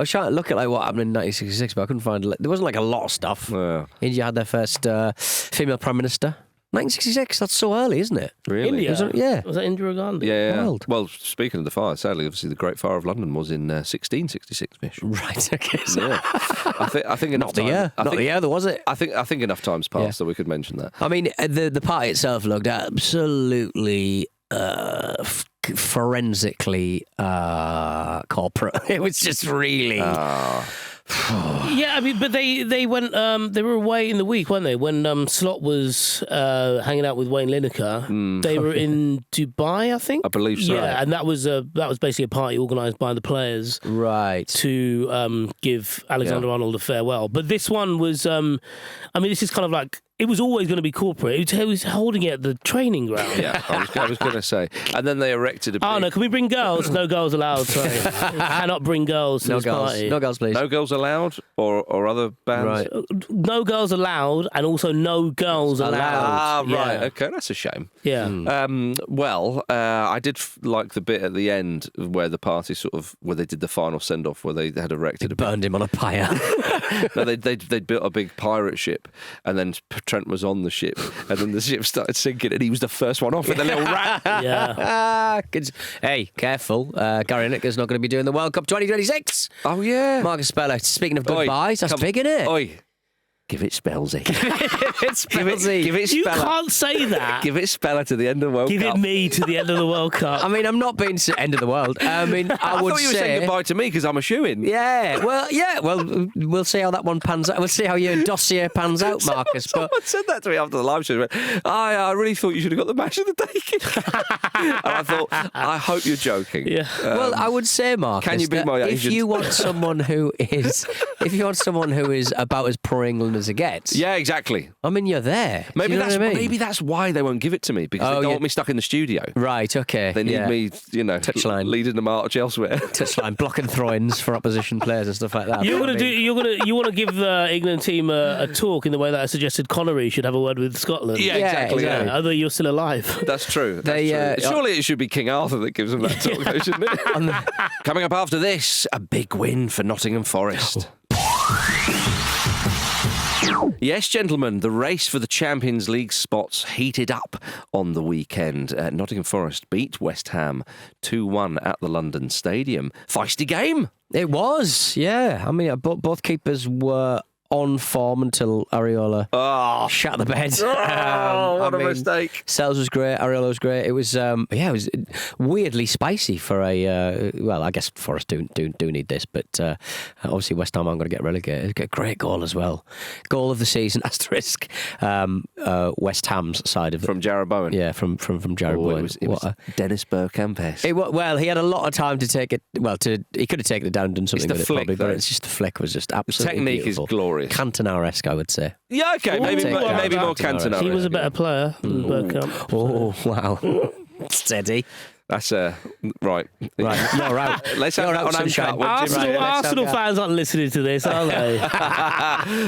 trying to look at what happened in 1966, but I couldn't find. There wasn't a lot of stuff. Yeah. India had their first female prime minister. 1966, that's so early, isn't it? Really? India? Was that Indira Gandhi? Yeah. Wild. Well, speaking of the fire, sadly, obviously, the Great Fire of London was in 1666. Vish. Right, okay. So Yeah. I think enough not the time. year. Not the year, though, was it? I think enough time's passed that we could mention that. I mean, the party itself looked absolutely forensically corporate. It was just really. Yeah, I mean, but they went. They were away in the week, weren't they? When Slot was hanging out with Wayne Lineker, they were in Dubai, I think. I believe so. Yeah, and that was basically a party organised by the players, Right. to give Alexander-Arnold a farewell. But this one was. I mean, this is kind of like. It was always going to be corporate. It was holding it at the training ground. Yeah, I was going to say. And then they erected a big... Oh, no, can we bring girls? No girls allowed, sorry. Cannot bring girls to this party. No girls, please. No girls allowed, or other bands? Right. No girls allowed, and also no girls allowed. Ah, right. Yeah. Okay, that's a shame. Yeah. I did like the bit at the end where the party where they did the final send-off, where they had erected a Burned him on a pyre. No, they'd built a big pirate ship, and then Trent was on the ship, and then the ship started sinking, and he was the first one off with the little rat. Yeah. Hey, careful. Gary Lineker's not going to be doing the World Cup 2026. Oh, yeah. Marcus Speller, speaking of Oi, goodbyes, that's big, isn't it? Oi. Give it Spellsy. It's Give it You Speller. can't say that. Give it Speller to the end of the World Give Cup. it me to the end of the World Cup. I mean, I'm not being to end of the world. I mean, I would thought you were say... saying goodbye to me because I'm a shoo-in. Yeah, well, we'll see how that one pans out. We'll see how your dossier pans out, Marcus. Someone said that to me after the live show. He went, I really thought you should have got the match of the day. And I thought, I hope you're joking. Yeah. Well, I would say, Marcus, Can you be that my if agent? you want someone who is about as pro-England as it gets, Yeah, exactly. I mean, you're there. Maybe Do you know that's what I mean? maybe that's why they won't give it to me, because they don't want me stuck in the studio. Right, okay. They need me, Touchline. leading the march elsewhere. Touchline, blocking throw-ins for opposition players and stuff like that. You want to give the England team a talk in the way that I suggested Connery should have a word with Scotland. Yeah, exactly. exactly. Although you're still alive. That's true. They, Surely it should be King Arthur that gives them that talk, though, shouldn't it? Coming up after this, a big win for Nottingham Forest. Yes, gentlemen, the race for the Champions League spots heated up on the weekend. Nottingham Forest beat West Ham 2-1 at the London Stadium. Feisty game. It was, yeah. I mean, both keepers were on form until Areola shat the bed. What a mistake. Sells was great, Areola was great. It was, it was weirdly spicy for a, I guess Forest do need this, but obviously West Ham aren't going to get relegated. A great goal as well. Goal of the season, asterisk. West Ham's side of it. From Jarrod Bowen. Yeah, from Jarrod Bowen. It was Dennis Bergkamp-esque. Well, he had a lot of time to take it. Well, he could have taken it down and done something with it, flick, probably, though. but it's just the flick was just absolutely technique beautiful. is glorious. Cantona-esque, I would say. Yeah, okay, maybe take that. more Cantona. He was a better player than Bergkamp. Oh, wow. Steady. That's right. Right, you're out. Let's have You're that out, on sunshine. uncut. Arsenal fans aren't listening to this, are they?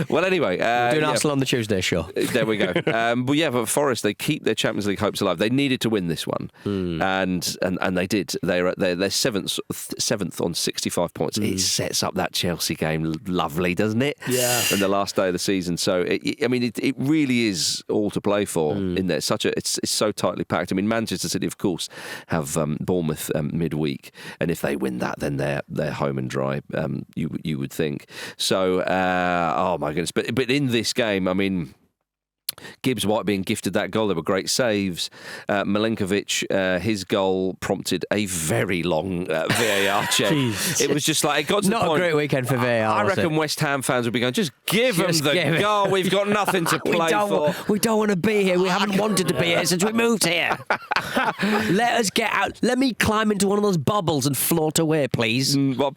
Well, anyway. Doing Arsenal on the Tuesday show. There we go. But Forest, they keep their Champions League hopes alive. They needed to win this one, and they did. They're seventh on 65 points. It sets up that Chelsea game lovely, doesn't it? Yeah. And the last day of the season. So it really is all to play for in there. It's so tightly packed. I mean, Manchester City, of course, have of Bournemouth midweek, and if they win that, then they're home and dry. You would think so. Oh my goodness! But in this game, I mean, Gibbs White being gifted that goal. There were great saves. Milinkovic, his goal prompted a very long VAR check. It was just like, it got to Not the point, a great weekend for VAR. I reckon West Ham fans would be going, just give them the goal. We've got nothing to play for. We don't want to be here. We haven't wanted to be here since we moved here. Let us get out. Let me climb into one of those bubbles and float away, please. Well,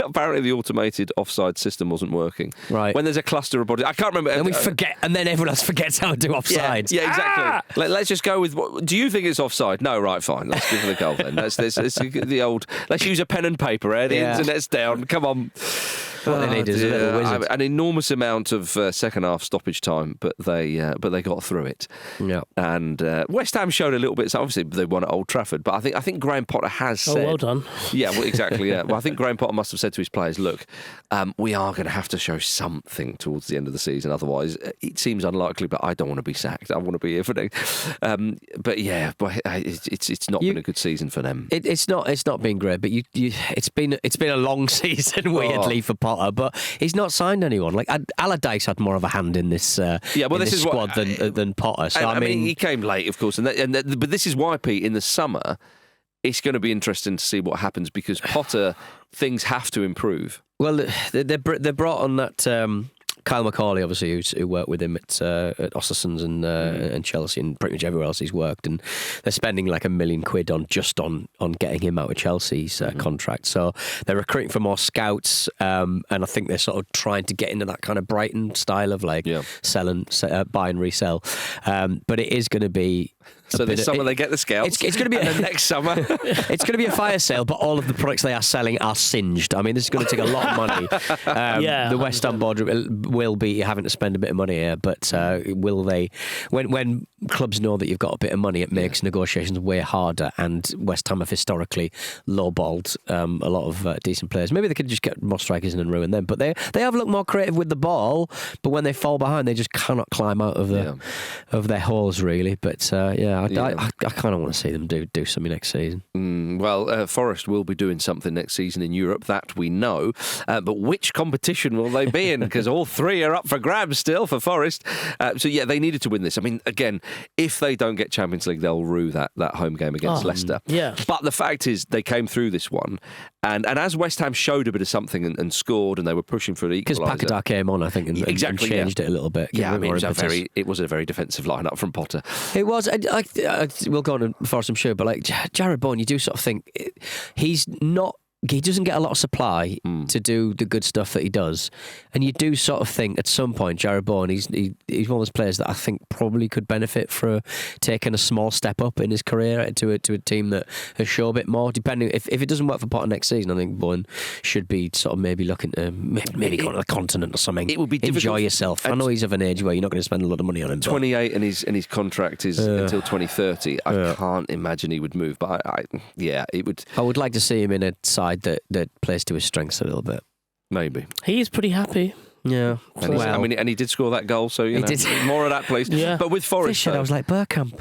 apparently the automated offside system wasn't working. Right. When there's a cluster of bodies, I can't remember. And we forget, and then everyone else forgets how to do offside. Yeah, exactly. Let's just go with. Do you think it's offside? No, right, fine. Let's give it a goal then. That's the old. Let's use a pen and paper. The internet's down. Come on. What they need is a little wizard. An enormous amount of second half stoppage time, but they got through it. Yeah. And West Ham showed a little bit. So obviously they won at Old Trafford, but I think Graham Potter has said. Oh, well done. Yeah, well, exactly. Yeah. Well, I think Graham Potter must have said to his players, "Look, we are going to have to show something towards the end of the season. Otherwise, it seems unlikely. But I don't want to be sacked. I want to be here for it." But yeah, it's not been a good season for them. It's not been great, but it's been a long season weirdly for Potter. But he's not signed anyone. Like Allardyce had more of a hand in this. This is squad than Potter. So I mean, he came late, of course, but this is why, Pete, in the summer, it's going to be interesting to see what happens because Potter, things have to improve. Well, they brought on that. Kyle McCauley, obviously, who worked with him at Ostersund's and Chelsea and pretty much everywhere else he's worked, and they're spending like £1 million on getting him out of Chelsea's contract. So they're recruiting for more scouts, and I think they're sort of trying to get into that kind of Brighton style of like buy and resell. But it is going to be. So this summer they get the scouts. It's going to be next summer. It's going to be a fire sale, but all of the products they are selling are singed. I mean, this is going to take a lot of money. The West Ham board will be having to spend a bit of money here, but will they? When clubs know that you've got a bit of money, it makes negotiations way harder. And West Ham have historically lowballed a lot of decent players. Maybe they could just get more strikers in and ruin them. But they have looked more creative with the ball. But when they fall behind, they just cannot climb out of their holes really. But I kind of want to see them do something next season. Forest will be doing something next season in Europe, that we know. But which competition will they be in? Because all three are up for grabs still for Forest. They needed to win this. I mean, again, if they don't get Champions League, they'll rue that home game against Leicester. Yeah. But the fact is, they came through this one. And as West Ham showed a bit of something and scored, and they were pushing for the equaliser. Because Paquetá came on, I think, and changed it a little bit. Yeah, I mean, it was a very defensive lineup from Potter. It was. We'll go on to Forest, I'm sure, but like Jarrod Bourne, you do sort of think he's not. He doesn't get a lot of supply to do the good stuff that he does, and you do sort of think at some point Jarrod Bourne, he's one of those players that I think probably could benefit for taking a small step up in his career to a team that has shown a bit more. Depending if it doesn't work for Potter next season, I think Bourne should be sort of maybe looking to maybe go to the continent or something. It would be difficult. Enjoy yourself. I know he's of an age where you're not going to spend a lot of money on him. 28 and his contract is until 2030. I can't imagine he would move, but it would. I would like to see him in a side that plays to his strengths a little bit. Maybe. He is pretty happy. Yeah. And he did score that goal, so more of that, please. Yeah. But with Forest, I was like Bergkamp.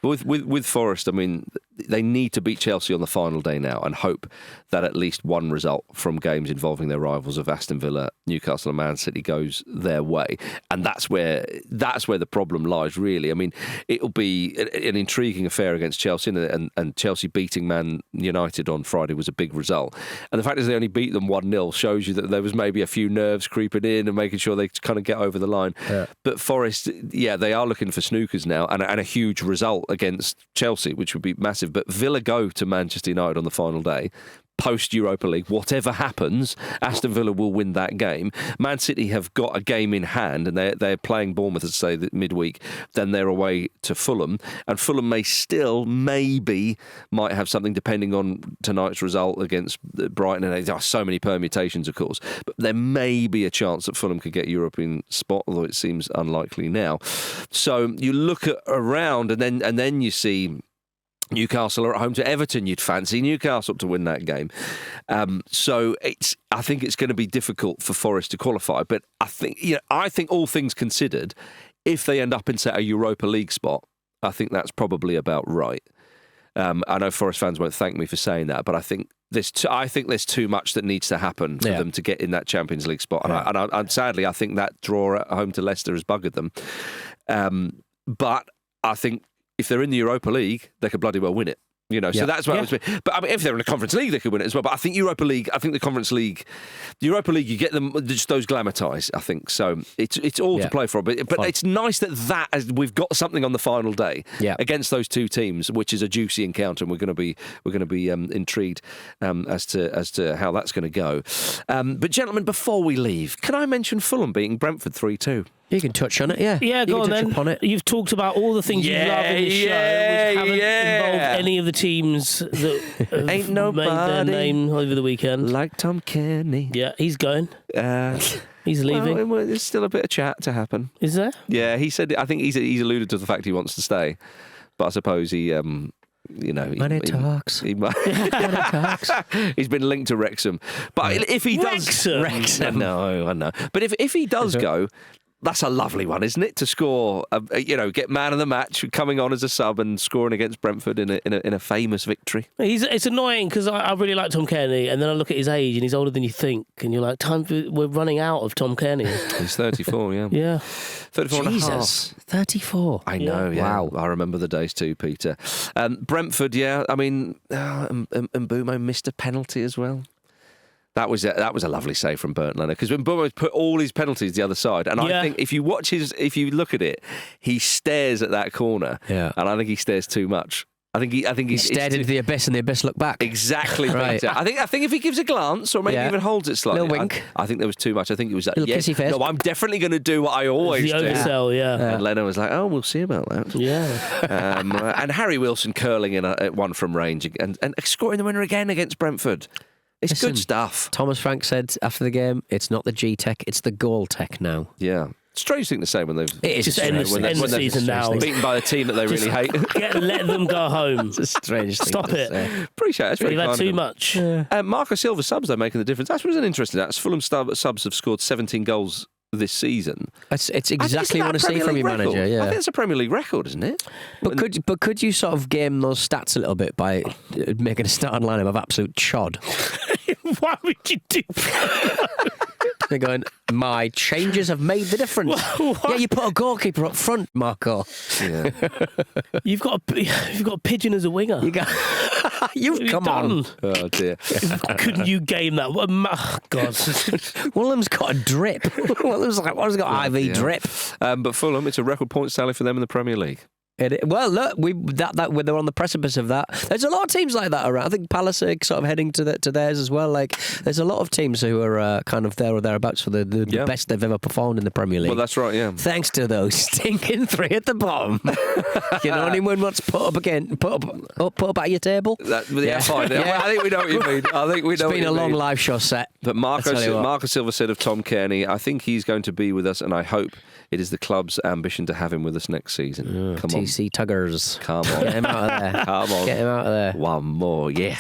with Forest, I mean, they need to beat Chelsea on the final day now and hope that at least one result from games involving their rivals of Aston Villa, Newcastle and Man City goes their way. And that's where the problem lies, really. I mean, it'll be an intriguing affair against Chelsea, and Chelsea beating Man United on Friday was a big result. And the fact is they only beat them 1-0 shows you that there was maybe a few nerves creeping in and making sure they kind of get over the line. Yeah. But Forest, they are looking for snookers now, and a huge result against Chelsea, which would be massive. But Villa go to Manchester United on the final day. Post-Europa League, whatever happens, Aston Villa will win that game. Man City have got a game in hand, and they're playing Bournemouth, as I say, midweek. Then they're away to Fulham, and Fulham might have something depending on tonight's result against Brighton. And there are so many permutations, of course, but there may be a chance that Fulham could get a European spot, although it seems unlikely now. So you look around, and then you see Newcastle are at home to Everton. You'd fancy Newcastle to win that game. So I think it's going to be difficult for Forest to qualify. But I think all things considered, if they end up in, say, a Europa League spot, I think that's probably about right. I know Forest fans won't thank me for saying that, but I think there's too much that needs to happen for them to get in that Champions League spot. And sadly, I think that draw at home to Leicester has buggered them. But I think if they're in the Europa League, they could bloody well win it. So that's what I was. But I mean, if they're in the Conference League, they could win it as well. But I think Europa League, the Conference League, the Europa League, you get them just those glamour-ties. I think so. It's all to play for. But it's nice that we've got something on the final day against those two teams, which is a juicy encounter, and we're going to be intrigued as to how that's going to go. But gentlemen, before we leave, can I mention Fulham beating Brentford 3-2? You can touch on it, yeah. Yeah, go on then. You've talked about all the things you love in the show, which haven't involved any of the teams that have Ain't made their name over the weekend. Like Tom Kearney. Yeah, he's going. He's leaving. Well, there's still a bit of chat to happen. Is there? Yeah, he said. I think he's alluded to the fact he wants to stay, but I suppose he. Money talks. He's been linked to Wrexham, but if he does, Wrexham. No, I know. But if he does go, that's a lovely one, isn't it? To score, get man of the match, coming on as a sub and scoring against Brentford in a famous victory. It's annoying because I really like Tom Kearney, and then I look at his age and he's older than you think, and you're like, we're running out of Tom Kearney. He's 34, yeah. Yeah. 34 Jesus, and a half. 34. I know, yeah. Wow. I remember the days too, Peter. Brentford, yeah. I mean, Mbumo missed a penalty as well. That was a lovely save from Bernd Leno, because when Mbumo put all his penalties the other side, and I think if you look at it, he stares at that corner, and I think he stares too much. I think he stared into the abyss, and the abyss looked back. Exactly, right. Peter. I think if he gives a glance or maybe even holds it slightly, little wink. I think there was too much. I think it was that. Little kissy face. No, I'm definitely going to do what I always do. The oversell, yeah. And Leno was like, "Oh, we'll see about that." Yeah. And Harry Wilson curling in at one from range and scoring the winner again against Brentford. It's good stuff. Thomas Frank said after the game, it's not the G-Tech, it's the goal tech now. Yeah. Strange thing to say when they've just end the season now. Beaten by a team that they really hate. Let them go home. It's a strange thing. Stop it. Appreciate it. It's very You've had kind too of much. Marco Silva subs, they're making the difference. That was an interesting. Fulham subs have scored 17 goals this season. It's exactly what I want to see from your manager. Yeah, I think it's a Premier League record, isn't it? But could you sort of game those stats a little bit by making a starting lineup of absolute chod? Why would you do that? They're going, my changes have made the difference. Yeah, you put a goalkeeper up front, Marco. Yeah. You've got Pigeon as a winger. You've come on. Oh dear. Couldn't you game that? Oh, God. Willem's got a drip. Willem's got IV drip. But Fulham, it's a record points tally for them in the Premier League. Well, look, they're on the precipice of that. There's a lot of teams like that around. I think Palace are sort of heading to theirs as well. Like, there's a lot of teams who are kind of there or thereabouts for the best they've ever performed in the Premier League. Well, that's right, yeah. Thanks to those stinking three at the bottom. You know, anyone wants to put up at your table? Fine. Yeah. I think we know what you mean. It's been a long live show set. But Marco Silva said of Tom Kearney, I think he's going to be with us, and I hope it is the club's ambition to have him with us next season. Come on. TC Tuggers. Come on. Get him out of there. Come on. Get him out of there. One more, yeah.